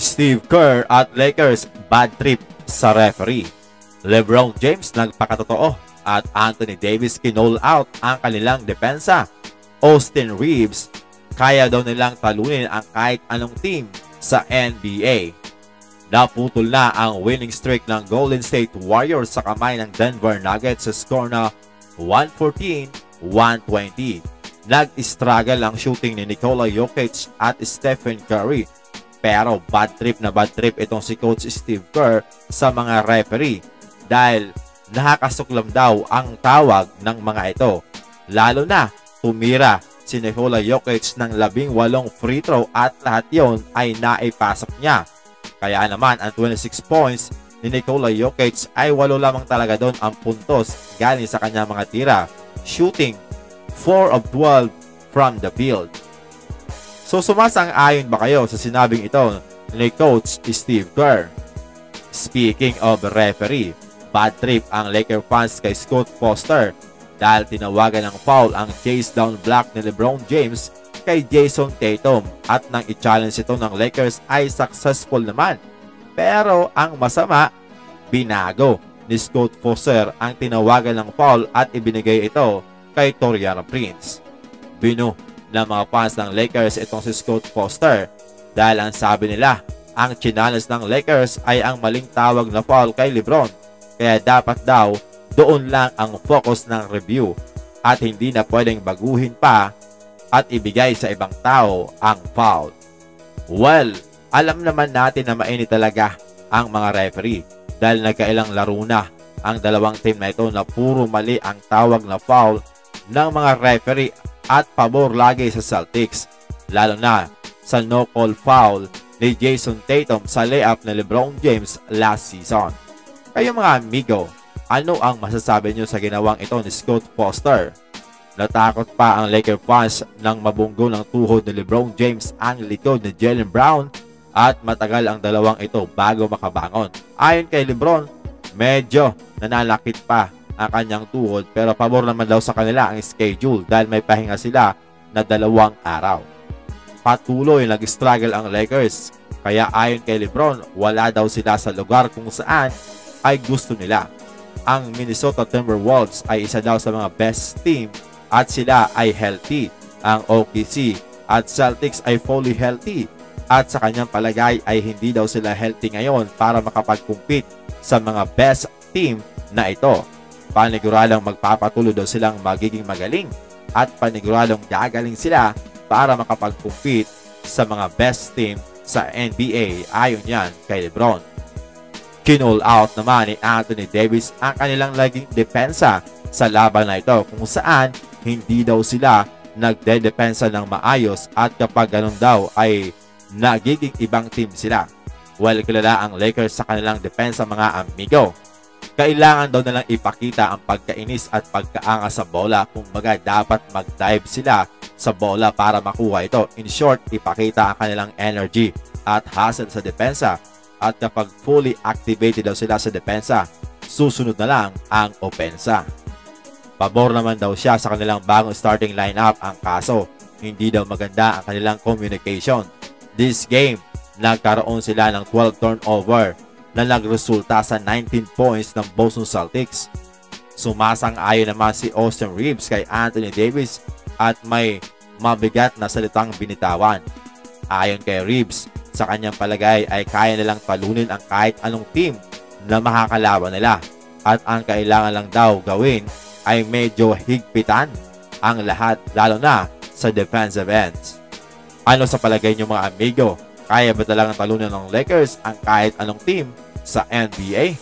Steve Kerr at Lakers bad trip sa referee. LeBron James nagpakatotoo at Anthony Davis kinall out ang kanilang depensa. Austin Reeves, kaya daw nilang talunin ang kahit anong team sa NBA. Naputol na ang winning streak ng Golden State Warriors sa kamay ng Denver Nuggets sa score na 114-120. Nag-struggle ang shooting ni Nikola Jokic at Stephen Curry. Pero bad trip itong si Coach Steve Kerr sa mga referee dahil nakakasuklam daw ang tawag ng mga ito. Lalo na tumira si Nikola Jokic ng 18 free throw at lahat yon ay naipasok niya. Kaya naman ang 26 points ni Nikola Jokic ay 8 lamang talaga doon ang puntos galing sa kanyang mga tira, shooting 4 of 12 from the field. So sumasang-ayon ba kayo sa sinabing ito ni Coach Steve Kerr? Speaking of referee, bad trip ang Laker fans kay Scott Foster dahil tinawagan ng foul ang chase down block ni LeBron James kay Jason Tatum at nang i-challenge ito ng Lakers ay successful naman. Pero ang masama, binago ni Scott Foster ang tinawagan ng foul at ibinigay ito kay Taurean Prince. Binu ng mga fans ng Lakers itong si Scott Foster dahil ang sabi nila, ang challenge ng Lakers ay ang maling tawag na foul kay LeBron. Kaya dapat daw doon lang ang focus ng review at hindi na pwedeng baguhin pa at ibigay sa ibang tao ang foul. Well, alam naman natin na mainit talaga ang mga referee dahil nagkailang laro na ang dalawang team na ito na puro mali ang tawag na foul ng mga referee at pabor lagi sa Celtics, lalo na sa no-call foul ni Jason Tatum sa layup ni LeBron James last season. Kayo mga amigo, ano ang masasabi nyo sa ginawang ito ni Scott Foster? Natakot pa ang Laker fans nang mabunggo ng tuhod ni LeBron James ang likod ni Jaylen Brown at matagal ang dalawang ito bago makabangon. Ayon kay LeBron, medyo nananakit pa ang kanyang tuhod pero pabor naman daw sa kanila ang schedule dahil may pahinga sila na 2 araw. Patuloy nag-struggle ang Lakers kaya ayon kay LeBron, wala daw sila sa lugar kung saan ay gusto nila. Ang Minnesota Timberwolves ay isa daw sa mga best team at sila ay healthy. Ang OKC at Celtics ay fully healthy at sa kanyang palagay ay hindi daw sila healthy ngayon para makapag-compete sa mga best team na ito. Paniguradong magpapatuloy daw silang magiging magaling at paniguradong gagaling sila para makapag-compete sa mga best team sa NBA ayon yan kay LeBron. Kinall out naman ni Anthony Davis ang kanilang laging depensa sa laban na ito kung saan hindi daw sila nagdedepensa ng maayos at kapag ganun daw ay nagiging ibang team sila. Well, kilala ang Lakers sa kanilang depensa mga amigo. Kailangan daw nilang ipakita ang pagkainis at pagkaangas sa bola kung baga dapat mag-dive sila sa bola para makuha ito. In short, ipakita ang kanilang energy at hustle sa depensa at kapag fully activated daw sila sa depensa, susunod na lang ang opensa. Pabor naman daw siya sa kanilang bagong starting lineup, ang kaso hindi daw maganda ang kanilang communication. This game, nagkaroon sila ng 12 turnover na nagresulta sa 19 points ng Boston Celtics. Sumasang-ayon naman si Austin Reeves kay Anthony Davis at may mabigat na salitang binitawan. Ayon kay Reeves, sa kanyang palagay ay kaya nilang talunin ang kahit anong team na makakalaban nila at ang kailangan lang daw gawin ay medyo higpitan ang lahat lalo na sa defensive ends. Ano sa palagay niyo mga amigo? Kaya ba talagang talunin ng Lakers ang kahit anong team sa NBA?